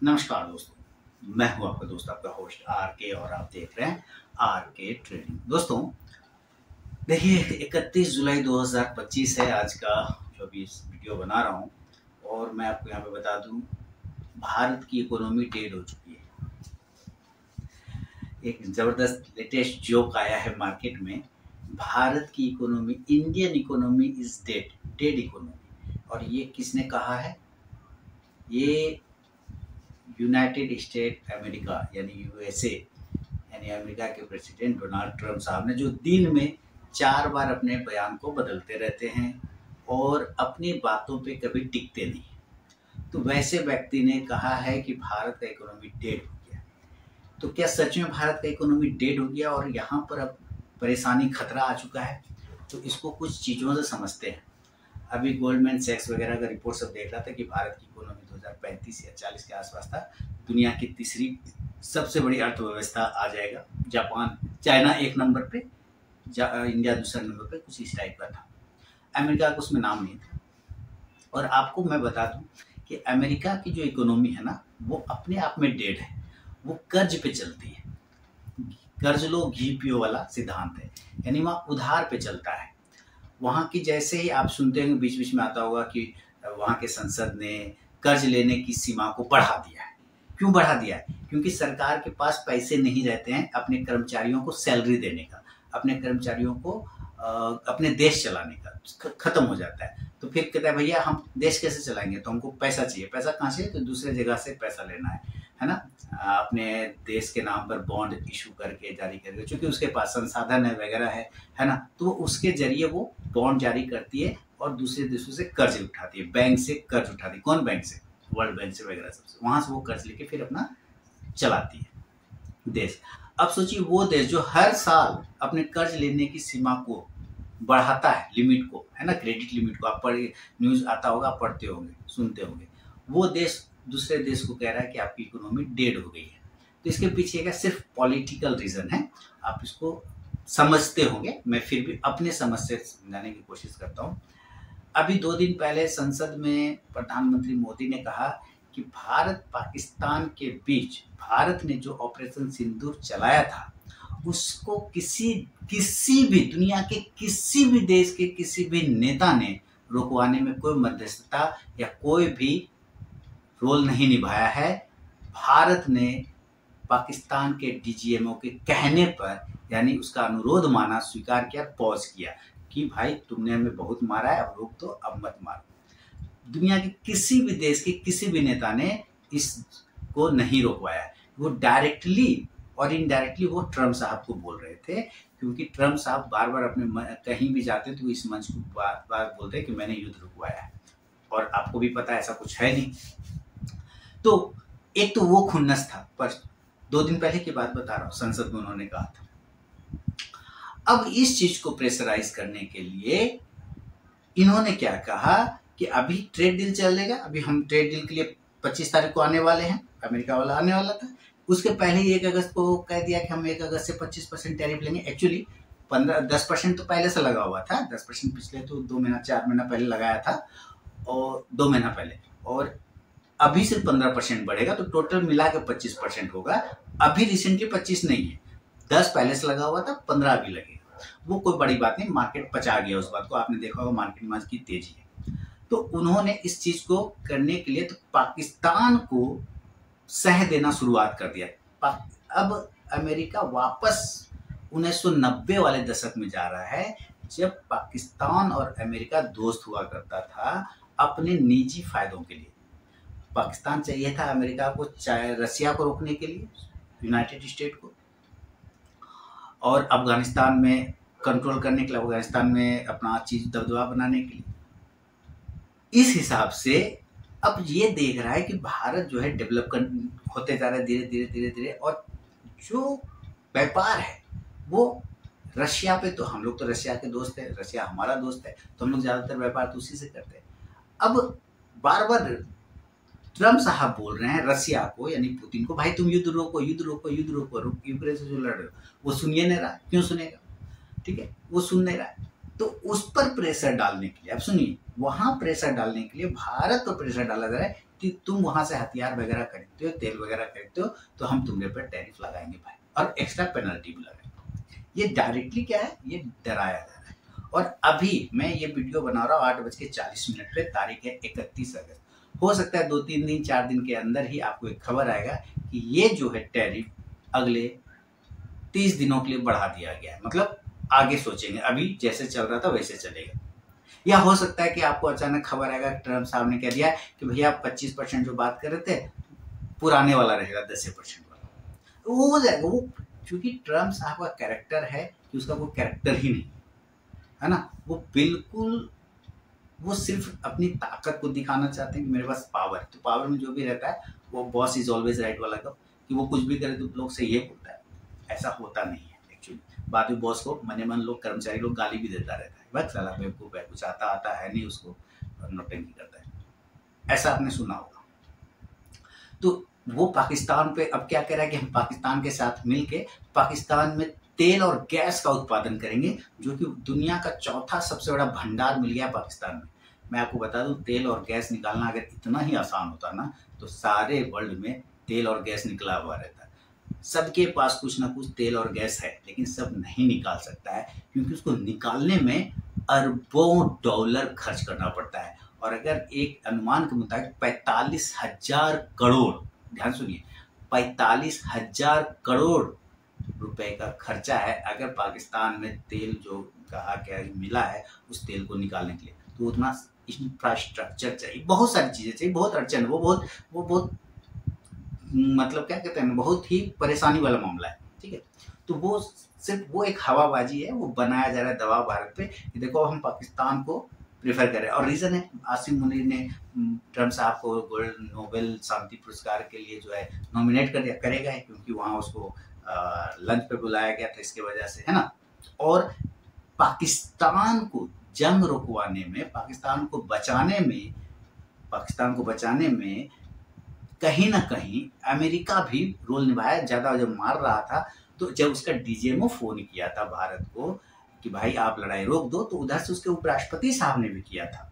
नमस्कार दोस्तों, मैं हूं आपका दोस्त, आपका होस्ट आर के, और आप देख रहे हैं आर के ट्रेडिंग। दोस्तों देखिए, 31 जुलाई 2025 है आज का जो अभी इस वीडियो बना रहा हूं, और मैं आपको यहां पे बता दूं, भारत की इकोनॉमी डेड हो चुकी है। एक ज़बरदस्त लेटेस्ट जोक आया है मार्केट में, भारत की economy, Indian economy is dead, dead economy. और ये किसने कहा है? ये यूनाइटेड स्टेट अमेरिका यानी यूएसए यानी अमेरिका के प्रेसिडेंट डोनाल्ड ट्रंप साहब ने, जो दिन में 4 बार अपने बयान को बदलते रहते हैं और अपनी बातों पे कभी टिकते नहीं। तो वैसे व्यक्ति ने कहा है कि भारत का इकोनॉमी डेड हो गया। तो क्या सच में भारत का इकोनॉमी डेड हो गया और यहाँ पर अब परेशानी, खतरा आ चुका है? तो इसको कुछ चीज़ों से समझते हैं। अभी गोल्डमैन सैक्स वगैरह का रिपोर्ट सब देख रहा था कि भारत की इकोनॉमी 2035 या 40 के आसपास था, दुनिया की तीसरी सबसे बड़ी अर्थव्यवस्था आ जाएगा। जापान, चाइना एक नंबर पे, इंडिया दूसरा नंबर पे, कुछ इस टाइप का था। अमेरिका का उसमें नाम नहीं था। और आपको मैं बता दूं कि अमेरिका की जो इकोनॉमी है ना, वो अपने आप में डेड है। वो कर्ज पे चलती है, कर्ज लो घी पियो वाला सिद्धांत है, यानी वहाँ उधार पे चलता है। वहाँ की, जैसे ही आप सुनते होंगे बीच बीच में आता होगा कि वहाँ के संसद ने कर्ज लेने की सीमा को बढ़ा दिया है। क्यों बढ़ा दिया है? क्योंकि सरकार के पास पैसे नहीं रहते हैं अपने कर्मचारियों को सैलरी देने का, अपने कर्मचारियों को अपने देश चलाने का, खत्म हो जाता है। तो फिर कहता है भैया हम देश कैसे चलाएंगे, तो हमको पैसा चाहिए। पैसा कहाँ से? तो दूसरे जगह से पैसा लेना है ना। अपने देश के नाम पर बॉन्ड इशू करके, जारी करके, क्योंकि उसके पास संसाधन है वगैरह है ना, तो उसके जरिए वो बॉन्ड जारी करती है और दूसरे देशों से कर्ज उठाती है, बैंक से कर्ज उठाती है। कौन बैंक से? वर्ल्ड बैंक से वगैरह सबसे, वहां से वो कर्ज लेके फिर अपना चलाती है देश। अब सोचिए, वो देश जो हर साल अपने कर्ज लेने की सीमा को बढ़ाता है, लिमिट को, है ना, क्रेडिट लिमिट को, आप पढ़िए, न्यूज आता होगा, आप पढ़ते होंगे, सुनते होंगे, वो देश दूसरे देश को कह रहा है कि आपकी इकोनॉमी डेड हो गई है। तो इसके पीछे का सिर्फ पॉलिटिकल रीजन है, आप इसको समझते होंगे। मैं फिर भी अपने समझ से समझाने की कोशिश करता हूँ। अभी 2 दिन पहले संसद में प्रधानमंत्री मोदी ने कहा कि भारत पाकिस्तान के बीच भारत ने जो ऑपरेशन सिंदूर चलाया था, उसको किसी भी दुनिया के किसी भी देश के किसी भी नेता ने रुकवाने में कोई मध्यस्थता या कोई भी रोल नहीं निभाया है। भारत ने पाकिस्तान के डीजीएमओ के कहने पर, यानी उसका अनुरोध माना, स्वीकार किया, पॉज किया कि भाई तुमने हमें बहुत मारा है, अब रोक दो, अब मत मारो। दुनिया के किसी भी देश के किसी भी नेता ने इसको नहीं रोकवाया। वो डायरेक्टली और इनडायरेक्टली वो ट्रम्प साहब को बोल रहे थे, क्योंकि ट्रम्प साहब बार बार अपने कहीं भी जाते तो इस मंच को बार बार बोलते कि मैंने युद्ध रुकवाया है, और आपको भी पता है ऐसा कुछ है नहीं। तो एक तो वो खुन्नस था, पर 2 दिन पहले की बात बता रहा हूँ, संसद में उन्होंने कहा था। अब इस चीज को प्रेशराइज करने के लिए इन्होंने क्या कहा कि अभी ट्रेड डील चलेगा, अभी हम ट्रेड डील के लिए 25 तारीख को आने वाले हैं, अमेरिका वाला आने वाला था। उसके पहले ही 1 अगस्त को कह दिया कि हम 1 अगस्त से 25% टैरिफ लेंगे। एक्चुअली 10% तो पहले से लगा हुआ था, 10% पिछले तो 2 महीना 4 महीना पहले लगाया था, और 2 महीना पहले, और अभी सिर्फ 15% बढ़ेगा, तो टोटल मिला के 25% होगा। अभी रिसेंटली 25 नहीं है, 10 पहले से लगा हुआ था, 15 अभी लगेगा। वो कोई बड़ी बात नहीं, मार्केट पचा गया उस बात को, आपने देखा होगा मार्केट में आज की तेजी है। तो उन्होंने इस चीज को करने के लिए तो पाकिस्तान को सह देना शुरुआत कर दिया। अब अमेरिका वापस 1990 वाले दशक में जा रहा है, जब पाकिस्तान और अमेरिका दोस्त हुआ करता था अपने निजी फायदों के लिए। पाकिस्तान चाहिए था अमेरिका को, चाहे रसिया को रोकने के लिए, यूनाइटेड स्टेट को, और अफगानिस्तान में कंट्रोल करने के लिए, अफगानिस्तान में अपना चीज दबदबा बनाने के लिए। इस हिसाब से अब ये देख रहा है कि भारत जो है डेवलप होते जा रहा है धीरे धीरे धीरे धीरे, और जो व्यापार है वो रशिया पे, तो हम लोग तो रशिया के दोस्त है, रशिया हमारा दोस्त है, तो हम लोग ज्यादातर व्यापार तो उसी से करते हैं। अब बार बार ट्रम्प साहब बोल रहे हैं रशिया को, यानी पुतिन को, भाई तुम युद्ध रोको, युद्ध रोको, युद्ध रोको, यूक्रेन से जो लड़ रहे हो। वो सुनिए नहीं रहा, क्यों सुनेगा? ठीक है, वो सुन नहीं रहा है। तो उस पर प्रेशर डालने के लिए, अब सुनिए, वहां प्रेशर डालने के लिए भारत पर प्रेशर डाला जा रहा है तुम वहां से हथियार वगैरह खरीदते हो, तेल वगैरह खरीदते हो, तो हम तुम्हारे पर टैरिफ लगाएंगे भाई, और एक्स्ट्रा पेनल्टी भी लगाएंगे। ये डायरेक्टली क्या है, ये डराया जा रहा है। और अभी मैं ये वीडियो बना रहा हूँ 8:40 पे, तारीख है 31 अगस्त। हो सकता है 2-3 दिन 4 दिन के अंदर ही आपको एक खबर आएगा कि ये जो है टैरिफ अगले 30 दिनों के लिए बढ़ा दिया गया है। मतलब आगे सोचेंगे, अभी जैसे चल रहा था वैसे चलेगा। या हो सकता है कि आपको अचानक खबर आएगा, ट्रम्प साहब ने कह दिया कि भैया 25% जो बात कर रहे थे पुराने वाला रहेगा, 10% वाला, वो हो जाएगा। वो क्योंकि ट्रम्प साहब का कैरेक्टर है कि उसका कोई कैरेक्टर ही नहीं है ना, वो बिल्कुल, वो सिर्फ अपनी ताकत को दिखाना चाहते हैं कि मेरे पास पावर है। तो पावर में जो भी रहता है वो बॉस इज ऑलवेज राइट वाला का, कि वो कुछ भी करे तो लोग से ये बोलता है। ऐसा होता नहीं है एक्चुअली। बाद में बॉस को मने मन लोग, कर्मचारी लोग गाली भी देता रहता है, बस साला बेवकूफ है, कुछ आता है नहीं उसको, नौटंकी करता है। ऐसा आपने सुना होगा। तो वो पाकिस्तान पे अब क्या कह रहा है कि हम पाकिस्तान के साथ मिलके पाकिस्तान में तेल और गैस का उत्पादन करेंगे, जो कि दुनिया का चौथा सबसे बड़ा भंडार मिल गया पाकिस्तान में। मैं आपको बता दूं, तेल और गैस निकालना अगर इतना ही आसान होता ना, तो सारे वर्ल्ड में तेल और गैस निकला हुआ रहता। सबके पास कुछ ना कुछ तेल और गैस है, लेकिन सब नहीं निकाल सकता है, क्योंकि उसको निकालने में अरबों डॉलर खर्च करना पड़ता है। और अगर एक अनुमान के मुताबिक 45,000 करोड़, ध्यान सुनिए, 45,000 करोड़ रुपए का खर्चा है अगर पाकिस्तान में तेल जो कहा क्या मिला है उस तेल को निकालने के लिए। तो उतना इंफ्रास्ट्रक्चर चाहिए, बहुत सारी चीजें चाहिए, बहुत अड़चन, वो बहुत मतलब क्या कहते हैं, बहुत ही परेशानी वाला मामला है। ठीक है, तो वो सिर्फ वो एक हवाबाजी है, वो बनाया जा रहा है दबाव भारत पे कि देखो हम पाकिस्तान को प्रेफर करें। और रीजन है, आसिम मुनीर ने ट्रम्प साहब को गोल्ड नोबेल शांति पुरस्कार के लिए जो है नॉमिनेट कर दिया, करेगा है, क्योंकि वहाँ उसको लंच पे बुलाया गया था, इसके वजह से, है ना। और पाकिस्तान को जंग रुकवाने में, पाकिस्तान को बचाने में कहीं ना कहीं अमेरिका भी रोल निभाया। ज्यादा जब मार रहा था, तो जब उसका डीजीएमओ फोन किया था भारत को कि भाई आप लड़ाई रोक दो, तो उधर से उसके उपराष्ट्रपति साहब ने भी किया था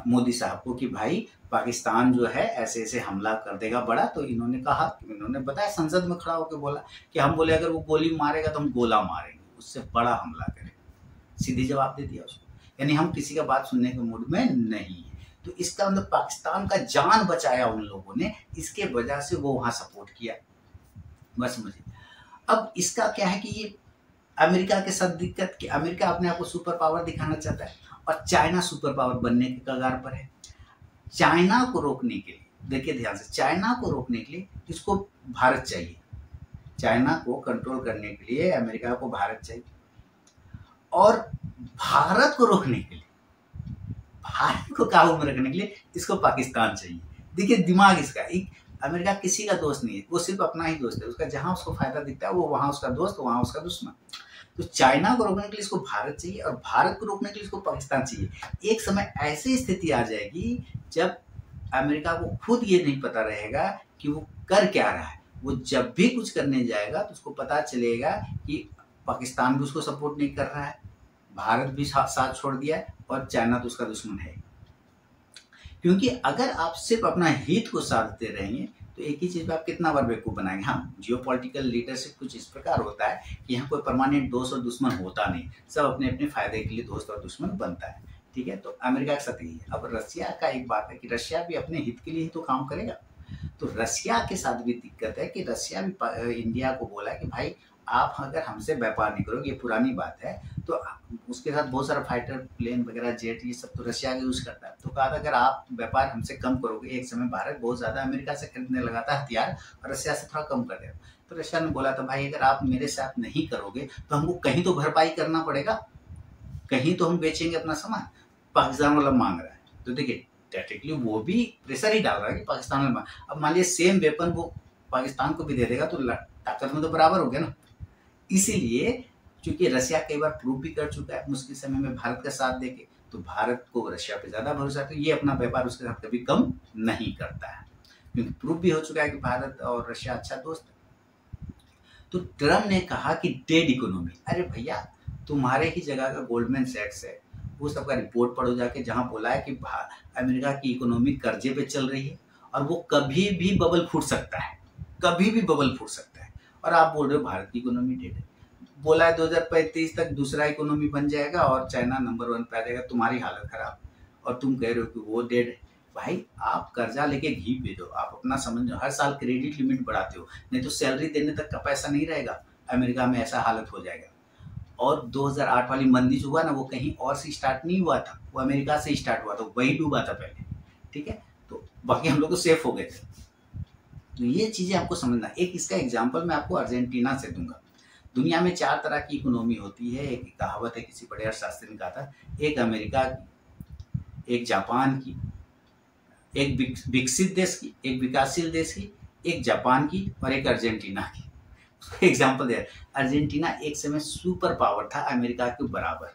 मोदी साहब को कि भाई पाकिस्तान जो है ऐसे ऐसे हमला कर देगा बड़ा। तो इन्होंने कहा, इन्होंने बताया, संसद में खड़ा होकर बोला कि हम बोले अगर वो गोली मारेगा तो हम गोला मारेंगे, उससे बड़ा हमला करेंगे। सीधी जवाब दे दिया उसको, यानी हम किसी का बात सुनने के मूड में नहीं। तो इसका मतलब पाकिस्तान का जान बचाया उन लोगों ने, इसके वजह से वो वहां सपोर्ट किया। बस समझिए। अब इसका क्या है कि ये अमेरिका के साथ दिक्कत कि अमेरिका अपने आप को सुपर पावर दिखाना चाहता है, और चाइना सुपर पावर बनने के कगार पर है। चाइना को रोकने के लिए, देखिए ध्यान से, चाइना को रोकने के लिए इसको भारत चाहिए। चाइना को कंट्रोल करने के लिए अमेरिका को भारत चाहिए, और भारत को रोकने के लिए, भारत को काबू में रखने के लिए इसको पाकिस्तान चाहिए। देखिए दिमाग इसका, एक अमेरिका किसी का दोस्त नहीं है, वो सिर्फ अपना ही दोस्त है। उसका जहां उसको फायदा दिखता है वो वहां उसका दोस्त, वहां उसका दुश्मन। तो चाइना को रोकने के लिए इसको भारत चाहिए, और भारत को रोकने के लिए इसको पाकिस्तान चाहिए। एक समय ऐसी स्थिति आ जाएगी जब अमेरिका को खुद ये नहीं पता रहेगा कि वो कर क्या रहा है। वो जब भी कुछ करने जाएगा तो उसको पता चलेगा कि पाकिस्तान भी उसको सपोर्ट नहीं कर रहा है, भारत भी साथ छोड़ दिया है, और चाइना तो उसका दुश्मन है। क्योंकि अगर आप सिर्फ अपना हित को साधते रहेंगे तो एक ही चीज पे आप कितना बार बेवकूफ बनाएंगे। हाँ, जियोपॉलिटिकल लीडरशिप कुछ इस प्रकार होता है कि यहाँ कोई परमानेंट दोस्त और दुश्मन होता नहीं, सब अपने अपने फायदे के लिए दोस्त और दुश्मन बनता है। ठीक है, तो अमेरिका के साथ ही है। अब रशिया का एक बात है कि रशिया भी अपने हित के लिए ही तो काम करेगा। तो रशिया के साथ भी दिक्कत है कि रशिया भी इंडिया को बोला है कि भाई आप अगर हमसे व्यापार नहीं करोगे, ये पुरानी बात है, तो उसके साथ बहुत सारा फाइटर प्लेन वगैरह, जेट, ये सब तो रशिया का यूज करता है। तो कहा था अगर आप व्यापार हमसे कम करोगे, एक समय भारत बहुत ज्यादा अमेरिका से खरीदने लगा था हथियार, और रशिया से थोड़ा कम कर दिया। तो रशिया ने बोला था भाई अगर आप मेरे साथ नहीं करोगे तो हमको कहीं तो भरपाई करना पड़ेगा, कहीं तो हम बेचेंगे अपना सामान। पाकिस्तान वाला मांग रहा है, तो देखिए टेक्निकली वो भी प्रेशर ही डाल रहा है कि पाकिस्तान वाला। अब मान लीजिए सेम वेपन वो पाकिस्तान को भी दे देगा तो ताकत में तो बराबर हो गया ना। इसीलिए क्योंकि रशिया कई बार प्रूव भी कर चुका है मुश्किल समय में भारत का साथ देके, तो भारत को रशिया पे ज्यादा भरोसा है, तो ये अपना व्यापार उसके साथ कभी कम नहीं करता है, क्योंकि प्रूव भी हो चुका है कि भारत और रशिया अच्छा दोस्त है। तो ट्रम्प ने कहा कि डेड इकोनॉमी, अरे भैया तुम्हारे ही जगह का गोल्डमैन सैक्स है, वो सबका रिपोर्ट पढ़ो जाके, जहां बोला है कि अमेरिका की इकोनॉमी कर्जे पे चल रही है, और वो कभी भी बबल फूट सकता है, कभी भी बबल फूट सकता है। और आप बोल रहे हो भारत की इकोनॉमी डेड है। बोला है 2035 तक दूसरा इकोनॉमी बन जाएगा और चाइना नंबर 1 पे आ जाएगा, तुम्हारी हालत खराब, और तुम कह रहे हो कि वो डेड है। भाई आप कर्जा लेके घी पी दो, आप अपना समझो, हर साल क्रेडिट लिमिट बढ़ाते हो, नहीं तो सैलरी देने तक का पैसा नहीं रहेगा। अमेरिका में ऐसा हालत हो जाएगा। और 2008 वाली मंदी जो हुआ ना, वो कहीं और से स्टार्ट नहीं हुआ था, वो अमेरिका से स्टार्ट हुआ था, वही डूबा था पहले, ठीक है। तो बाकी हम लोग तो सेफ हो गए थे। तो ये चीजें आपको समझना। एक इसका एग्जाम्पल मैं आपको अर्जेंटीना से दूंगा। दुनिया में 4 तरह की इकोनॉमी होती है। एक कहावत है, किसी बड़े अर्थशास्त्री ने कहा था, एक अमेरिका की, एक जापान की, एक विकसित देश की, एक विकासशील देश की, एक जापान की और एक अर्जेंटीना की। एग्जाम्पल दे, अर्जेंटीना एक समय सुपर पावर था अमेरिका के बराबर,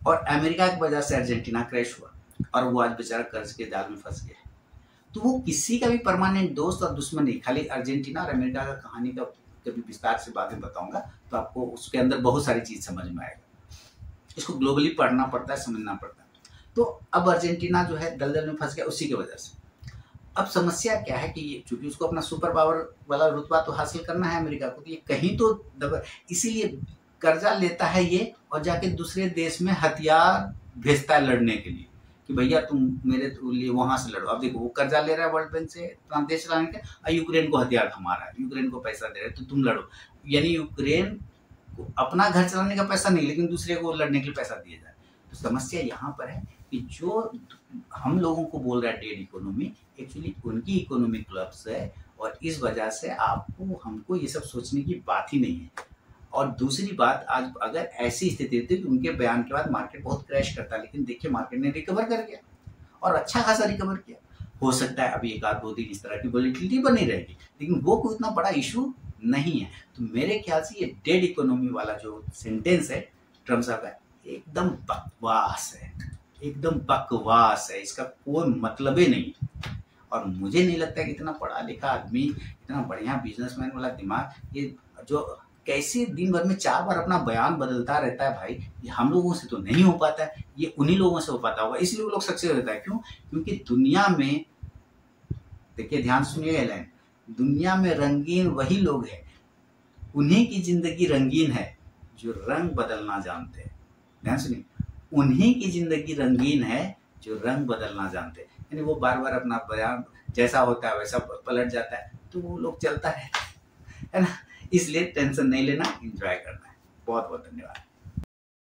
और अमेरिका की वजह से अर्जेंटीना क्रैश हुआ और वो आज बेचारा कर्ज के जाल में फंस गया। तो वो किसी का भी परमानेंट दोस्त और दुश्मन नहीं। खाली अर्जेंटीना और अमेरिका का कहानी का कभी विस्तार से बातें बताऊंगा तो आपको उसके अंदर बहुत सारी चीज समझ में आएगा। इसको ग्लोबली पढ़ना पड़ता है, समझना पड़ता है। तो अब अर्जेंटीना जो है दलदल में फंस गया उसी की वजह से। अब समस्या क्या है कि चूंकि उसको अपना सुपर पावर वाला रुतबा तो हासिल करना है अमेरिका को, तो ये कहीं तो इसीलिए कर्जा लेता है ये, और जाके दूसरे देश में हथियार भेजता है लड़ने के लिए कि भैया तुम मेरे लिए वहां से लड़ो। अब देखो वो कर्जा ले रहा है वर्ल्ड बैंक से देश चलाने के, और यूक्रेन को हथियार थमा रहा है, यूक्रेन को पैसा दे रहा है तो तुम लड़ो। यानी यूक्रेन को अपना घर चलाने का पैसा नहीं, लेकिन दूसरे को लड़ने के लिए पैसा दिया जाए। तो समस्या यहाँ पर है कि जो हम लोगों को बोल रहा है डेड इकोनॉमी, एक्चुअली उनकी इकोनॉमिक क्लब्स है, और इस वजह से आपको हमको ये सब सोचने की बात ही नहीं है। और दूसरी बात, आज अगर ऐसी स्थिति थी कि उनके बयान के बाद मार्केट बहुत क्रैश करता, लेकिन देखिए मार्केट ने रिकवर कर गया और अच्छा खासा रिकवर किया। हो सकता है अभी 1-2 दिन इस तरह की वोलेटिलिटी बनी रहेगी, लेकिन वो कोई इतना बड़ा इशू नहीं है। तो मेरे ख्याल से ये डेड इकोनॉमी वाला जो सेंटेंस है ट्रम्प साहब का, एकदम बकवास है, एकदम बकवास है, इसका कोई मतलब ही नहीं। और मुझे नहीं लगता कि इतना पढ़ा लिखा आदमी, इतना बढ़िया बिजनेसमैन वाला दिमाग, ये जो कैसे दिन भर में 4 बार अपना बयान बदलता रहता है भाई, ये हम लोगों से तो नहीं हो पाता है, ये उन्हीं लोगों से हो पाता होगा, इसलिए वो लोग सक्सेस रहता है। क्यों? क्योंकि दुनिया में, देखिए ध्यान सुनिए लाइन, दुनिया में रंगीन वही लोग हैं, उन्हीं की जिंदगी रंगीन है जो रंग बदलना जानते हैं। ध्यान सुनिए, उन्हीं की जिंदगी रंगीन है जो रंग बदलना जानते हैं। यानी वो बार बार अपना बयान जैसा होता है वैसा पलट जाता है, तो वो लोग चलता है ना। इसलिए टेंशन नहीं लेना, एंजॉय करना है। बहुत बहुत धन्यवाद।